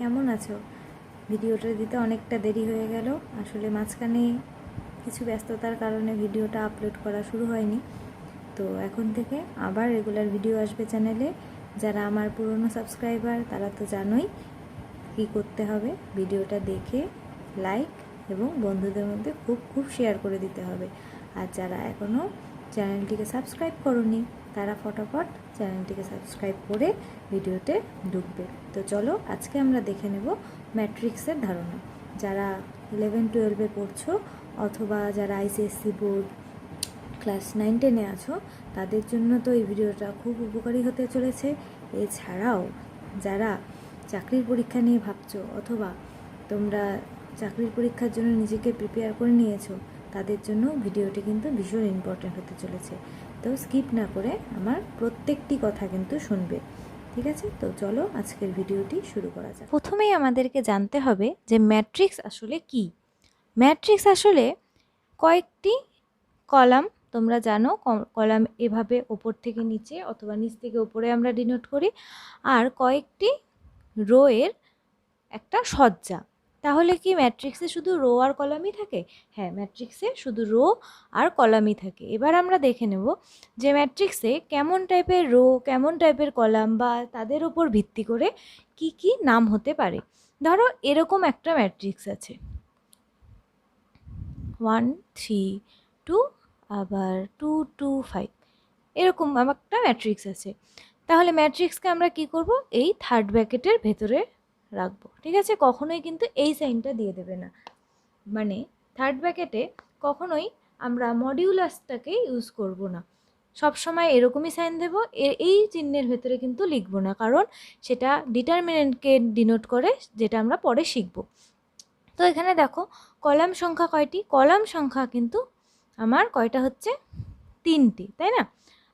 কেমন আছো? ভিডিওটা দিতে অনেকটা দেরি হয়ে গেল, আসলে মাঝখানে কিছু ব্যস্ততার কারণে ভিডিওটা আপলোড করা শুরু হয়নি। তো এখন থেকে আবার রেগুলার ভিডিও আসবে চ্যানেলে। যারা আমার পুরনো সাবস্ক্রাইবার তারা তো জানোই কী করতে হবে। ভিডিওটা দেখে লাইক এবং বন্ধুদের মধ্যে খুব শেয়ার করে দিতে হবে। আর যারা এখনও চ্যানেলটিকে সাবস্ক্রাইব করোনি তারা ফটাফট চ্যানেলটিকে সাবস্ক্রাইব করে ভিডিওতে ঢুকবে। তো চলো আজকে আমরা দেখে নেব ম্যাট্রিক্সের ধারণা। যারা 11-12-এ পড়ছো অথবা যারা আইসিএসসি বোর্ড ক্লাস 9-10-এ আছো তাদের জন্য তো এই ভিডিওটা খুব উপকারী হতে চলেছে। এছাড়াও যারা চাকরির পরীক্ষা নিয়ে ভাবছো অথবা তোমরা চাকরির পরীক্ষার জন্য নিজেকে প্রিপেয়ার করে নিয়েছো তাদের জন্য ভিডিওটি কিন্তু ভীষণ ইম্পর্ট্যান্ট হতে চলেছে। তো স্কিপ না করে আমার প্রত্যেকটি কথা কিন্তু শুনবে, ঠিক আছে? তো চলো আজকের ভিডিওটি শুরু করা যাক। প্রথমেই আমাদেরকে জানতে হবে যে ম্যাট্রিক্স আসলে কি। ম্যাট্রিক্স আসলে কয়েকটি কলাম, তোমরা জানো কলাম এভাবে ওপর থেকে নিচে অথবা নিচ থেকে ওপরে আমরা ডিনোট করি, আর কয়েকটি রো এর একটা সজ্জা। তাহলে কি ম্যাট্রিক্সে শুধু রো আর কলামই থাকে? হ্যাঁ, ম্যাট্রিক্সে শুধু রো আর কলামই থাকে। এবার আমরা দেখে নেব যে ম্যাট্রিক্সে কেমন টাইপের রো, কেমন টাইপের কলাম বা তাদের উপর ভিত্তি করে কি কি নাম হতে পারে। ধরো এরকম একটা ম্যাট্রিক্স আছে 1 3 2 আবার 2 2 5, এরকম একটা ম্যাট্রিক্স আছে। তাহলে ম্যাট্রিক্সকে আমরা কি করব, এই থার্ড ব্র্যাকেটের ভেতরে রাখবো, ঠিক আছে? কখনোই কিন্তু এই সাইনটা দিয়ে দেবে না, মানে থার্ড ব্র্যাকেটে কখনোই আমরা মডিউলাসটাকে ইউজ করব না, সবসময় এরকমই সাইন দেবো। এই চিহ্নের ভেতরে কিন্তু লিখবো না, কারণ সেটা ডিটারমিনেন্টকে ডিনোট করে, যেটা আমরা পরে শিখব। তো এখানে দেখো কলাম সংখ্যা কয়টি? কলাম সংখ্যা কিন্তু আমার কয়টা হচ্ছে? 3টি, তাই না?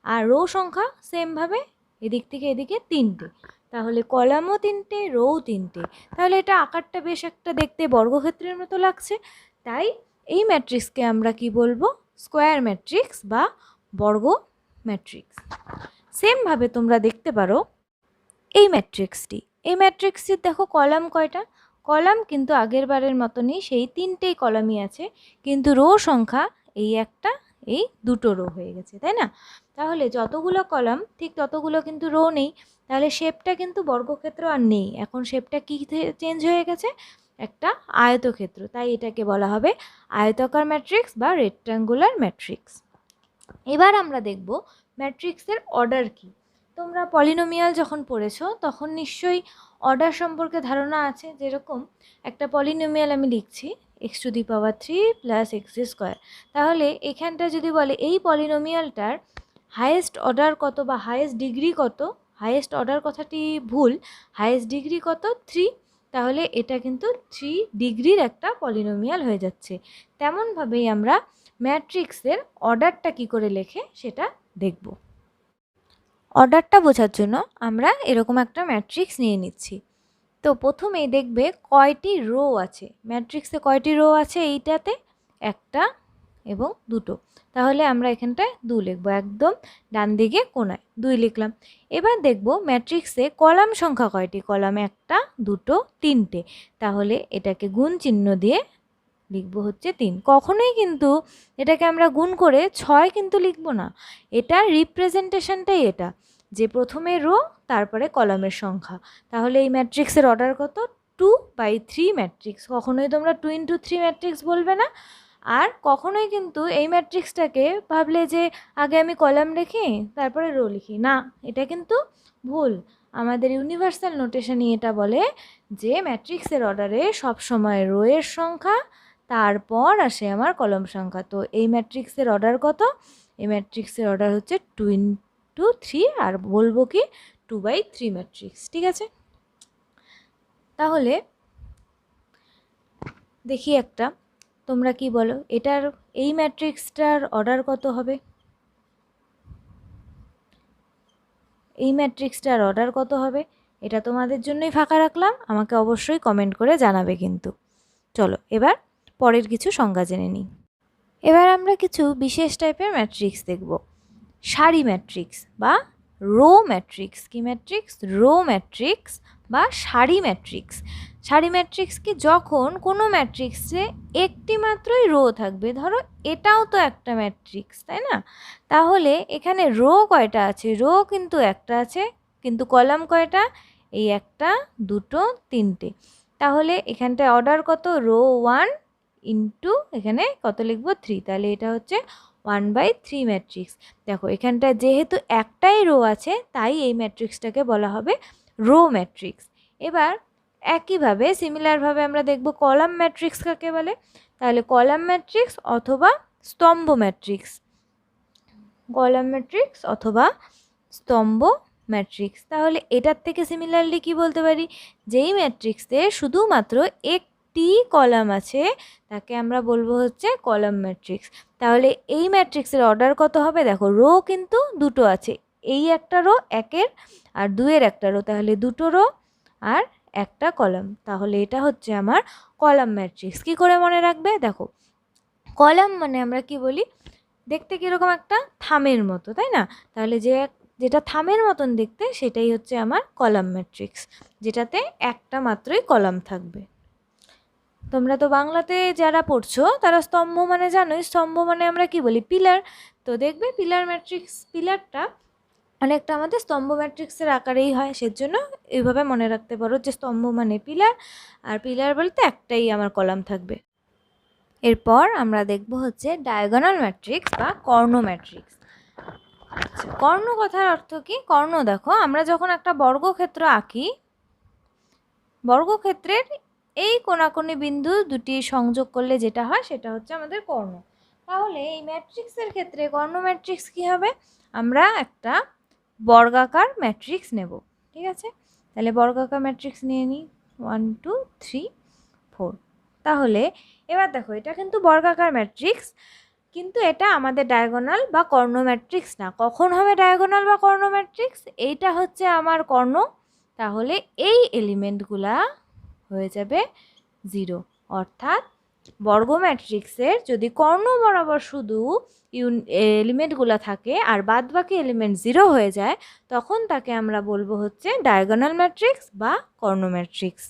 আর রো সংখ্যা সেমভাবে এদিক থেকে এদিকে 3টে। তাহলে কলামও 3টে, রোও 3টে। তাহলে এটা আকারটা বেশ একটা দেখতে বর্গক্ষেত্রের মতো লাগছে। তাই এই ম্যাট্রিক্সকে আমরা কি বলবো? স্কোয়ার ম্যাট্রিক্স বা বর্গ ম্যাট্রিক্স। সেমভাবে তোমরা দেখতে পারো এই ম্যাট্রিক্সটির দেখো কলাম কয়টা? কলাম কিন্তু আগের বারের মতনই সেই 3টেই কলামই আছে, কিন্তু রো সংখ্যা এই একটা, এই 2টো রো হয়ে গেছে, তাই না? তাহলে যতগুলো কলাম ঠিক ততগুলো কিন্তু রো নেই। তাহলে শেপটা কিন্তু বর্গক্ষেত্র আর নেই, এখন শেপটা কি চেঞ্জ হয়ে গেছে? একটা আয়তক্ষেত্র। তাই এটাকে বলা হবে আয়তাকার ম্যাট্রিক্স বা রেক্ট্যাঙ্গুলার ম্যাট্রিক্স। এবার আমরা দেখব ম্যাট্রিক্সের অর্ডার কি। তোমরা পলিনোমিয়াল যখন পড়েছো তখন নিশ্চয়ই অর্ডার সম্পর্কে ধারণা আছে। যেরকম একটা পলিনোমিয়াল আমি লিখছি x⁻³ + x², তাহলে এখানটা যদি বলে এই পলিনোমিয়ালটার হায়েস্ট অর্ডার কত বা হায়েস্ট ডিগ্রি কত, হায়েস্ট অর্ডার কথাটি ভুল, হায়েস্ট ডিগ্রি কত? 3। তাহলে এটা কিন্তু 3 ডিগ্রির একটা পলিনোমিয়াল হয়ে যাচ্ছে। তেমনভাবেই আমরা ম্যাট্রিক্সের অর্ডারটা কি করে লেখে সেটা দেখব। অর্ডারটা বোঝার জন্য আমরা এরকম একটা ম্যাট্রিক্স নিয়ে নিচ্ছি। তো প্রথমেই দেখবে কয়টি রো আছে ম্যাট্রিক্সে, কয়টি রো আছে এইটাতে? একটা এবং 2টো। তাহলে আমরা এখানটায় 2 লিখবো, একদম ডান দিকে কোনায় 2 লিখলাম। এবার দেখব ম্যাট্রিক্সে কলাম সংখ্যা কয়টি? কলাম 1টা 2টো 3টে। তাহলে এটাকে গুণ চিহ্ন দিয়ে লিখবো হচ্ছে 3। কখনোই কিন্তু এটাকে আমরা গুণ করে 6 কিন্তু লিখবো না, এটার রিপ্রেজেন্টেশনটাই এটা, যে প্রথমে রো তারপরে কলামের সংখ্যা। তাহলে এই ম্যাট্রিক্সের অর্ডার কত? 2/3 ম্যাট্রিক্স। কখনোই তোমরা 2 × 3 ম্যাট্রিক্স বলবে না। আর কখনোই কিন্তু এই ম্যাট্রিক্সটাকে ভাবলে যে আগে আমি কলাম লিখি তারপরে রো লিখি না, এটা কিন্তু ভুল। আমাদের ইউনিভার্সাল নোটেশনই এটা বলে যে ম্যাট্রিক্সের অর্ডারে সবসময় রো এর সংখ্যা, তারপর আসে আমার কলম সংখ্যা। তো এই ম্যাট্রিক্সের অর্ডার কত? এই ম্যাট্রিক্সের অর্ডার হচ্ছে 2 × 3, আর বলবো কি 2/3 ম্যাট্রিক্স, ঠিক আছে? তাহলে দেখি একটা, তোমরা কি বলো এটার, এই ম্যাট্রিক্সটার অর্ডার কত হবে? এই ম্যাট্রিক্সটার অর্ডার কত হবে? এটা তোমাদের জন্যই ফাঁকা রাখলাম, আমাকে অবশ্যই কমেন্ট করে জানাবে কিন্তু। চলো এবার পরের কিছু সংজ্ঞা জেনে নিই। এবার আমরা কিছু বিশেষ টাইপের ম্যাট্রিক্স দেখব। সারি ম্যাট্রিক্স বা রো ম্যাট্রিক্স। কি ম্যাট্রিক্স? রো ম্যাট্রিক্স বা সারি ম্যাট্রিক্স। সারি ম্যাট্রিক্স কি, যখন কোনো ম্যাট্রিক্সে একটি মাত্রই রো থাকবে, ধরো এটাও তো একটা ম্যাট্রিক্স, তাই না? তাহলে এখানে রো কয়টা আছে? রো কিন্তু একটা আছে, কিন্তু কলাম কয়টা? এই একটা, দুটো, তিনটে। তাহলে এখানটায় অর্ডার কত? রো 1 ইন্টু এখানে কত লিখবো? 3। তাহলে এটা হচ্ছে 1/3 ম্যাট্রিক্স। দেখো এখানটায় যেহেতু একটাই রো আছে, তাই এই ম্যাট্রিক্সটাকে বলা হবে রো ম্যাট্রিক্স। এবার একইভাবে সিমিলারভাবে আমরা দেখব কলাম ম্যাট্রিক্স কাকে বলে। তাহলে কলাম ম্যাট্রিক্স অথবা স্তম্ভ ম্যাট্রিক্স, কলাম ম্যাট্রিক্স অথবা স্তম্ভ ম্যাট্রিক্স। তাহলে এটার থেকে সিমিলারলি কি বলতে পারি? যেই ম্যাট্রিক্সে শুধুমাত্র একটি কলাম আছে তাকে আমরা বলবো হচ্ছে কলাম ম্যাট্রিক্স। তাহলে এই ম্যাট্রিক্সের অর্ডার কত হবে? দেখো রো কিন্তু দুটো আছে, এই একটা রো একের আর দুয়ের একটা রো, তাহলে দুটো রো আর একটা কলাম। তাহলে এটা হচ্ছে আমার কলাম ম্যাট্রিক্স। কি করে মনে রাখবে? দেখো কলাম মানে আমরা কি বলি, দেখতে কীরকম একটা থামের মতো, তাই না? তাহলে যেটা থামের মতন দেখতে সেটাই হচ্ছে আমার কলাম ম্যাট্রিক্স, যেটাতে একটা মাত্রই কলাম থাকবে। তোমরা তো বাংলাতে যারা পড়ছো তারা স্তম্ভ মানে জানোই, স্তম্ভ মানে আমরা কি বলি? পিলার। তো দেখবে পিলার ম্যাট্রিক্স, পিলারটা অনেকটা আমাদের স্তম্ভ ম্যাট্রিক্সের আকারেই হয়, সেজন্য এইভাবে মনে রাখতে পারো যে স্তম্ভ মানে পিলার, আর পিলার বলতে একটাই আমার কলাম থাকবে। এরপর আমরা দেখব হচ্ছে ডায়াগোনাল ম্যাট্রিক্স বা কর্ণ ম্যাট্রিক্স। আচ্ছা, কর্ণ কথার অর্থ কি? কর্ণ দেখো, আমরা যখন একটা বর্গক্ষেত্র আঁকি, বর্গক্ষেত্রের এই কোণাকুণি বিন্দু দুটি সংযোগ করলে যেটা হয় সেটা হচ্ছে আমাদের কর্ণ। তাহলে এই ম্যাট্রিক্সের ক্ষেত্রে কর্ণ ম্যাট্রিক্স কি হবে? আমরা একটা বর্গাকার ম্যাট্রিক্স নেব, ঠিক আছে? তাহলে বর্গাকার ম্যাট্রিক্স নিয়ে নিই, 1 2 3 4। তাহলে এবার দেখো এটা কিন্তু বর্গাকার ম্যাট্রিক্স, কিন্তু এটা আমাদের ডায়াগোনাল বা কর্ণ ম্যাট্রিক্স না। কখন হবে ডায়াগোনাল বা কর্ণ ম্যাট্রিক্স? এইটা হচ্ছে আমার কর্ণ, তাহলে এই এলিমেন্টগুলা হয়ে যাবে 0। অর্থাৎ বর্গ ম্যাট্রিক্সের যদি কর্ণ বরাবর শুধু এলিমেন্টগুলো থাকে আর বাদ বাকি এলিমেন্ট 0 হয়ে যায়, তখন তাকে আমরা বলবো হচ্ছে ডায়াগোনাল ম্যাট্রিক্স বা কর্ণ ম্যাট্রিক্স।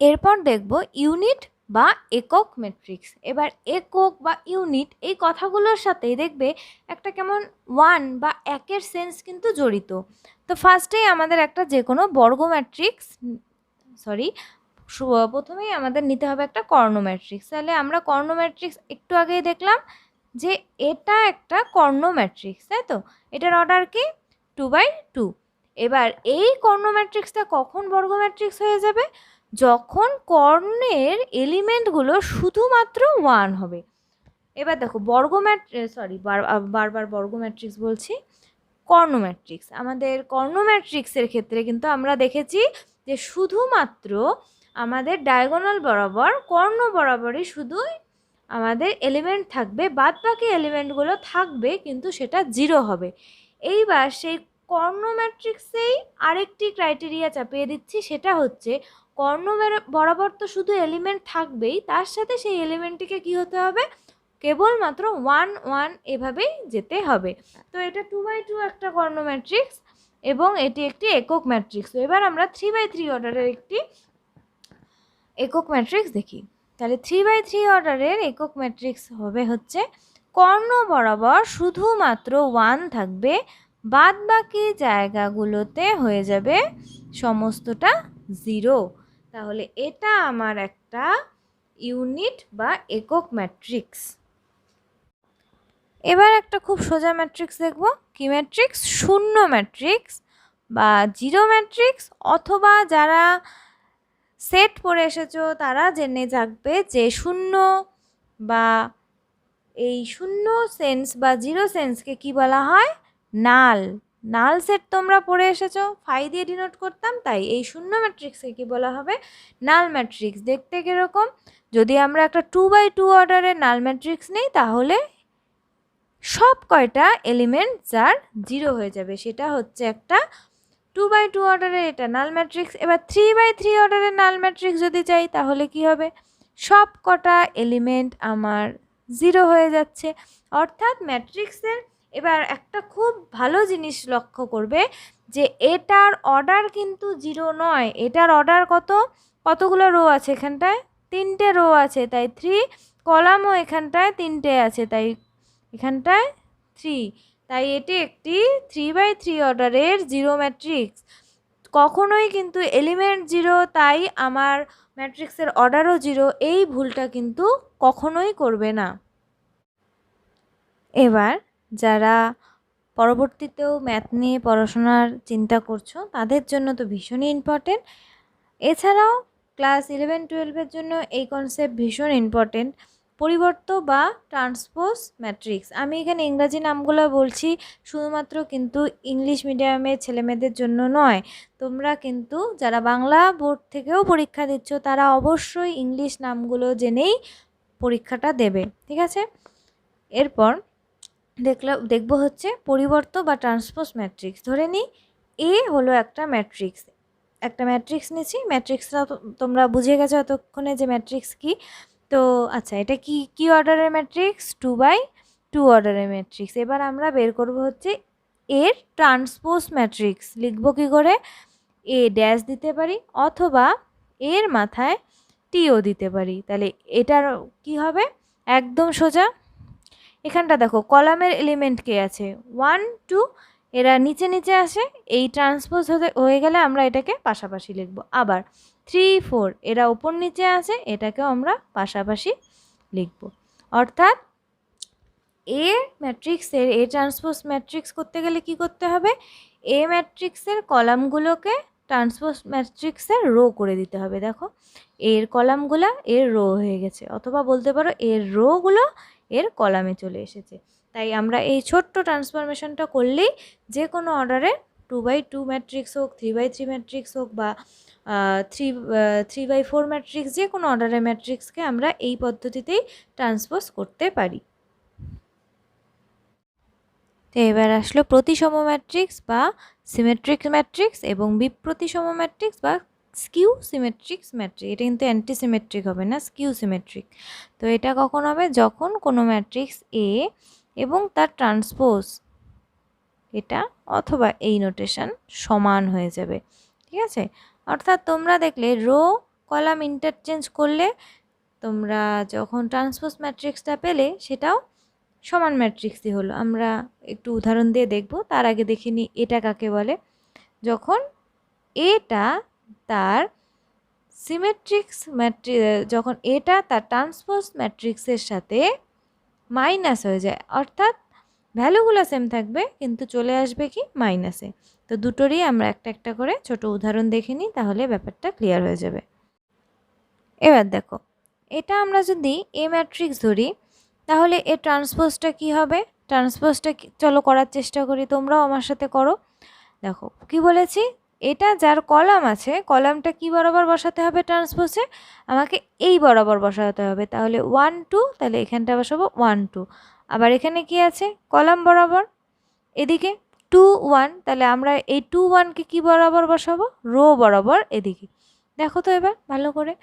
এরপর দেখব ইউনিট বা একক ম্যাট্রিক্স। এবার একক বা ইউনিট এই কথাগুলোর সাথেই দেখবে একটা কেমন 1 বা একের সেন্স কিন্তু জড়িত। তো ফার্স্টেই আমাদের একটা যে কোনো বর্গ ম্যাট্রিক্স, প্রথমেই আমাদের নিতে হবে একটা কর্ণ ম্যাট্রিক্স। তাহলে আমরা কর্ণ ম্যাট্রিক্স একটু আগেই দেখলাম যে এটা একটা কর্ণ ম্যাট্রিক্স, তাই তো? এটার অর্ডার কি? 2/2। এবার এই কর্ণ ম্যাট্রিক্সটা কখন বর্গ ম্যাট্রিক্স হয়ে যাবে? যখন কর্ণের এলিমেন্টগুলো শুধুমাত্র 1 হবে। এবার দেখো বারবার বর্গ ম্যাট্রিক্স বলছি, কর্ণ ম্যাট্রিক্স। আমাদের কর্ণ ম্যাট্রিক্সের ক্ষেত্রে কিন্তু আমরা দেখেছি যে শুধুমাত্র আমাদের ডায়াগোনাল বরাবর কর্ণ বরাবরই শুধুই আমাদের এলিমেন্ট থাকবে, বাদ বাকি এলিমেন্টগুলো থাকবে কিন্তু সেটা 0 হবে। এইবার সেই কর্ণ ম্যাট্রিক্সেই আরেকটি ক্রাইটেরিয়া চাপিয়ে দিচ্ছি, সেটা হচ্ছে কর্ণ বরাবর তো শুধু এলিমেন্ট থাকবেই, তার সাথে সেই এলিমেন্টটিকে কি হতে হবে? কেবলমাত্র 1 1 এভাবেই যেতে হবে। তো এটা 2/2 একটা কর্ণ ম্যাট্রিক্স এবং এটি একটি একক ম্যাট্রিক্স। তো এবার আমরা 3/3 অর্ডারের একটি একক ম্যাট্রিক্স দেখি। তাহলে 3/3 অর্ডারের একক ম্যাট্রিক্স হবে হচ্ছে কর্ণ বরাবর শুধুমাত্র 1 থাকবে, বাদ বাকি জায়গাগুলোতে হয়ে যাবে সমস্তটা 0। তাহলে এটা আমার একটা ইউনিট বা একক ম্যাট্রিক্স। এবার একটা খুব সোজা ম্যাট্রিক্স দেখব। কি ম্যাট্রিক্স? শূন্য ম্যাট্রিক্স বা জিরো ম্যাট্রিক্স, অথবা যারা সেট পড়ে এসেছো তারা জেনে থাকবে যে শূন্য বা এই শূন্য সেন্স বা জিরো সেন্সকে কি বলা হয়? নাল। নাল সেট তোমরা পড়ে এসেছো, ফাই দিয়ে ডিনোট করতাম, তাই এই শূন্য ম্যাট্রিক্সকে কি বলা হবে? নাল ম্যাট্রিক্স। দেখতে কীরকম? যদি আমরা একটা 2/2 অর্ডারের নাল ম্যাট্রিক্স নিই, তাহলে সব কয়টা এলিমেন্ট যার 0 হয়ে যাবে, সেটা হচ্ছে একটা 2/2 অর্ডারের এটা নাল ম্যাট্রিক্স। এবার 3/3 অর্ডারের নাল ম্যাট্রিক্স যদি চাই, তাহলে কি হবে? সব কটা এলিমেন্ট আমার 0 হয়ে যাচ্ছে। অর্থাৎ ম্যাট্রিক্সের এবার একটা খুব ভালো জিনিস লক্ষ্য করবে যে এটার অর্ডার কিন্তু 0 নয়, এটার অর্ডার কতগুলো রো আছে এখানটায়, 3টে রো আছে, তাই 3, কলামও এখানটায় 3টে আছে, তাই এখানটায় 3, তাই এটি একটি 3x3 অর্ডারের জিরো ম্যাট্রিক্স। কখনোই কিন্তু এলিমেন্ট 0 তাই আমার ম্যাট্রিক্সের অর্ডারও 0, এই ভুলটা কিন্তু কখনোই করবে না। এবার যারা পরবর্তীতেও ম্যাথ নিয়ে পড়াশোনার চিন্তা করছো তাদের জন্য তো ভীষণই ইম্পর্টেন্ট। এছাড়াও ক্লাস 11-12-এর জন্য এই কনসেপ্ট ভীষণ ইম্পর্টেন্ট, পরিবর্ত বা ট্রান্সপোজ ম্যাট্রিক্স। আমি এখানে ইংরাজি নামগুলো বলছি শুধুমাত্র কিন্তু ইংলিশ মিডিয়ামের ছেলেমেয়েদের জন্য নয়, তোমরা কিন্তু যারা বাংলা বোর্ড থেকেও পরীক্ষা দিচ্ছ তারা অবশ্যই ইংলিশ নামগুলো জেনেই পরীক্ষাটা দেবে, ঠিক আছে? এরপর দেখব হচ্ছে পরিবর্ত বা ট্রান্সপোজ ম্যাট্রিক্স। ধরে নিই এ হলো একটা ম্যাট্রিক্স নিয়েছি, ম্যাট্রিক্সটা তোমরা বুঝে গেছো এতক্ষণে যে ম্যাট্রিক্স কি। তো আচ্ছা, এটা কি অর্ডারের ম্যাট্রিক্স? 2x2 অর্ডারের ম্যাট্রিক্স। এবার আমরা বের করব হচ্ছে এর ট্রান্সপোজ ম্যাট্রিক্স। লিখব কি করে? এ ড্যাশ দিতে পারি অথবা এর মাথায় টিও দিতে পারি। তাহলে এটার কি হবে? একদম সোজা। এখানটা দেখো কলামের এলিমেন্ট কে আছে? 1 2, এরা নিচে নিচে আসে, এই ট্রান্সপোজ হয়ে গেলে আমরা এটাকে পাশাপাশি লিখব। আবার 3 4, এরা উপর নিচে আসে, এটাকেও আমরা পাশাপাশি লিখব। অর্থাৎ এ ম্যাট্রিক্সের এ ট্রান্সপোজ ম্যাট্রিক্স করতে গেলে কি করতে হবে? এ ম্যাট্রিক্সের কলামগুলোকে ট্রান্সপোজ ম্যাট্রিক্সের রো করে দিতে হবে। দেখো এর কলামগুলো এর রো হয়ে গেছে, অথবা বলতে পারো এর রোগুলো এর কলামে চলে এসেছে। তাই আমরা এই ছোট্ট ট্রান্সফরমেশনটা করলেই যে কোনো অর্ডারে 2x2 ম্যাট্রিক্স হোক, 3x3 ম্যাট্রিক্স হোক বা 3x4 ম্যাট্রিক্স, যে কোনো অর্ডারের ম্যাট্রিক্সকে আমরা এই পদ্ধতিতেই ট্রান্সপোজ করতে পারি। তো এবার আসলো প্রতিসম ম্যাট্রিক্স বা সিমেট্রিক ম্যাট্রিক্স এবং বিপ্রতিসম ম্যাট্রিক্স বা স্কিউ সিমেট্রিক্স ম্যাট্রিক্স। এটা কিন্তু অ্যান্টিসিমেট্রিক হবে না, স্কিউ সিমেট্রিক। তো এটা কখন হবে? যখন কোনো ম্যাট্রিক্স এ এবং তার ট্রান্সপোজ এটা অথবা এই নোটেশন সমান হয়ে যাবে, ঠিক আছে? অর্থাৎ তোমরা দেখলে রো কলাম ইন্টারচেঞ্জ করলে তোমরা যখন ট্রান্সপোজ ম্যাট্রিক্সটা পেলে সেটাও সমান ম্যাট্রিক্সই হলো। আমরা একটু উদাহরণ দিয়ে দেখব, তার আগে দেখে নিই এটা কাকে বলে। যখন এটা তার যখন এটা তার ট্রান্সপোজ ম্যাট্রিক্সের সাথে মাইনাস হয়ে যায়, অর্থাৎ ভ্যালুগুলো সেম থাকবে কিন্তু চলে আসবে কি মাইনাসে। তো দুটোরই আমরা একটা একটা করে ছোট উদাহরণ দেখে নিই, তাহলে ব্যাপারটা ক্লিয়ার হয়ে যাবে। এবার দেখো এটা আমরা যদি এ ম্যাট্রিক্স ধরি তাহলে এর ট্রান্সপোজটা কি হবে? ট্রান্সপোজটা চলো করার চেষ্টা করি, তোমরাও আমার সাথে করো। দেখো কি বলেছি, এটা যার কলাম আছে কলামটা কি বরাবর বসাতে হবে ট্রান্সপোজে? আমাকে এই বরাবর বসাতে হবে। তাহলে 1 2, তাহলে এখানটা বসাবো 1 2। আবার এখানে কি আছে? কলাম বরাবর এদিকে 2 1, তাহলে আমরা এই 2 1কে কি বরাবর বসাবো? রো বরাবর এদিকে। দেখো তো এবার ভালো করে,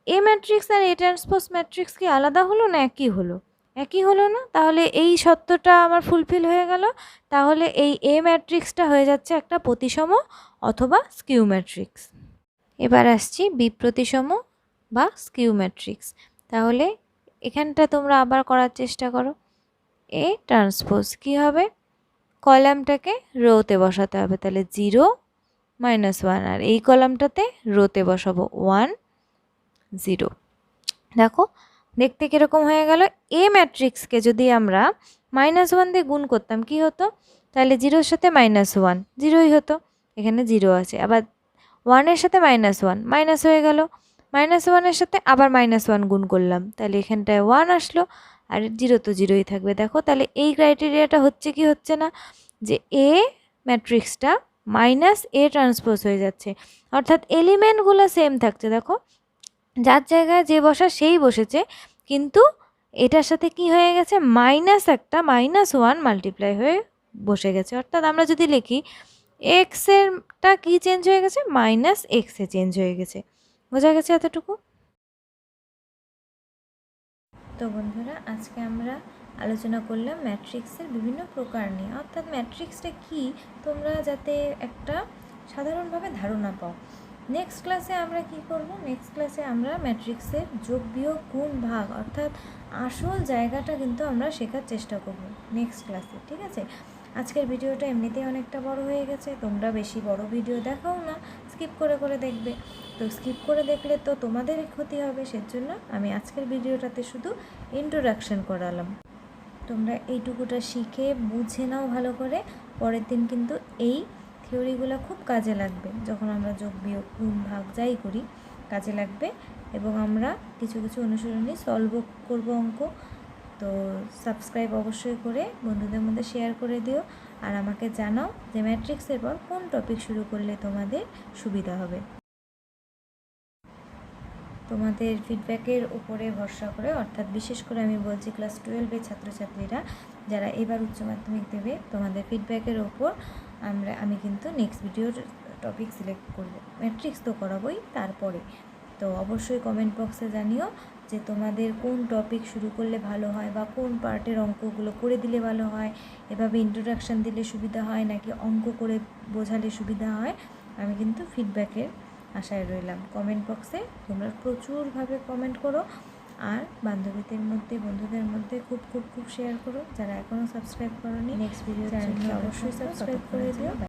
এ ম্যাট্রিক্স আর এ ট্রান্সপোজ ম্যাট্রিক্স কি আলাদা হলো না একই হলো? একই হলো না? তাহলে এই সত্যটা আমার ফুলফিল হয়ে গেল। তাহলে এই এ ম্যাট্রিক্সটা হয়ে যাচ্ছে একটা প্রতিসম অথবা স্কিউ ম্যাট্রিক্স। এবার আসছি বিপ্রতিসম বা স্কিউ ম্যাট্রিক্স। তাহলে এখানটা তোমরা আবার করার চেষ্টা করো। এ ট্রান্সপোজ কি হবে? কলামটাকে রোতে বসাতে হবে, তাহলে 0 -1, আর এই কলামটাতে রোতে বসাবো 1 0। দেখো দেখতে কীরকম হয়ে গেল? এ ম্যাট্রিক্সকে যদি আমরা -1 দিয়ে গুণ করতাম কি হতো? তাহলে 0-র সাথে -1 0ই হতো, এখানে 0 আছে। আবার 1-এর সাথে -1 মাইনাস হয়ে গেল, -1-এর সাথে আবার -1 গুণ করলাম, তাহলে এখানটায় 1 আসলো, আর 0 তো 0ই থাকবে। দেখো তাহলে এই ক্রাইটেরিয়াটা হচ্ছে কি হচ্ছে না, যে এ ম্যাট্রিক্সটা মাইনাস এ ট্রান্সপোজ হয়ে যাচ্ছে, অর্থাৎ এলিমেন্টগুলো সেম থাকছে। দেখো যার জায়গায় যে বসা সেই বসেছে, কিন্তু এটার সাথে কি হয়ে গেছে? একটা -1 মাল্টিপ্লাই হয়ে বসে গেছে। অর্থাৎ আমরা যদি লিখি এক্সেরটা কি চেঞ্জ হয়ে গেছে? -এ চেঞ্জ হয়ে গেছে। বোঝা গেছে এতটুকু? তো বন্ধুরা আজকে আমরা আলোচনা করলাম ম্যাট্রিক্সের বিভিন্ন প্রকার নিয়ে, অর্থাৎ ম্যাট্রিক্সটা কী তোমরা যাতে একটা সাধারণভাবে ধারণা পাও। নেক্সট ক্লাসে আমরা কি করব? নেক্সট ক্লাসে আমরা ম্যাট্রিক্সের যোগ বিয়োগ গুণ ভাগ অর্থাৎ আসল জায়গাটা কিন্তু আমরা শেখার চেষ্টা করব নেক্সট ক্লাসে, ঠিক আছে? আজকের ভিডিওটা এমনিতেই অনেকটা বড় হয়ে গেছে, তোমরা বেশি বড় ভিডিও দেখাও না, স্কিপ করে করে দেখবে। তো স্কিপ করে দেখলে তো তোমাদেরই ক্ষতি হবে, সেজন্য আমি আজকের ভিডিওটাতে শুধু ইন্ট্রোডাকশন করালাম। তোমরা এইটুকুটা শিখে বুঝে নাও ভালো করে, পরের দিন কিন্তু এই থিওরিগুলো খুব কাজে লাগবে, যখন আমরা যোগ বিয়োগ গুণ ভাগ যাই করি কাজে লাগবে। এবং আমরা কিছু কিছু অনুশীলনী সলভ করব অঙ্ক। তো সাবস্ক্রাইব অবশ্যই করে বন্ধুদের মধ্যে শেয়ার করে দিও, আর আমাকে জানাও যে ম্যাট্রিক্সের পর কোন টপিক শুরু করলে তোমাদের সুবিধা হবে। তোমাদের ফিডব্যাকের উপরে ভরসা করে, অর্থাৎ বিশেষ করে আমি বলছি ক্লাস 12-এর ছাত্রছাত্রীরা যারা এবার উচ্চ মাধ্যমিক দেবে, তোমাদের ফিডব্যাকের ওপর আমি কিন্তু নেক্সট ভিডিওর টপিক সিলেক্ট করব। ম্যাট্রিক্স তো করাবোই তারপরে। তো অবশ্যই কমেন্ট বক্সে জানিও যে তোমাদের কোন টপিক শুরু করলে ভালো হয়, বা কোন পার্টের অঙ্কগুলো করে দিলে ভালো হয়, এভাবে ইন্ট্রোডাকশান দিলে সুবিধা হয় নাকি অঙ্ক করে বোঝালে সুবিধা হয়। আমি কিন্তু ফিডব্যাকের আশায় রইলাম। কমেন্ট বক্সে তোমরা প্রচুরভাবে কমেন্ট করো, আর বান্ধবীদের মধ্যে বন্ধুদের মধ্যে খুব খুব খুব শেয়ার করো। যারা এখনও সাবস্ক্রাইব করোনি নেক্সট ভিডিও চ্যানেলকে অবশ্যই সাবস্ক্রাইব করে দিও।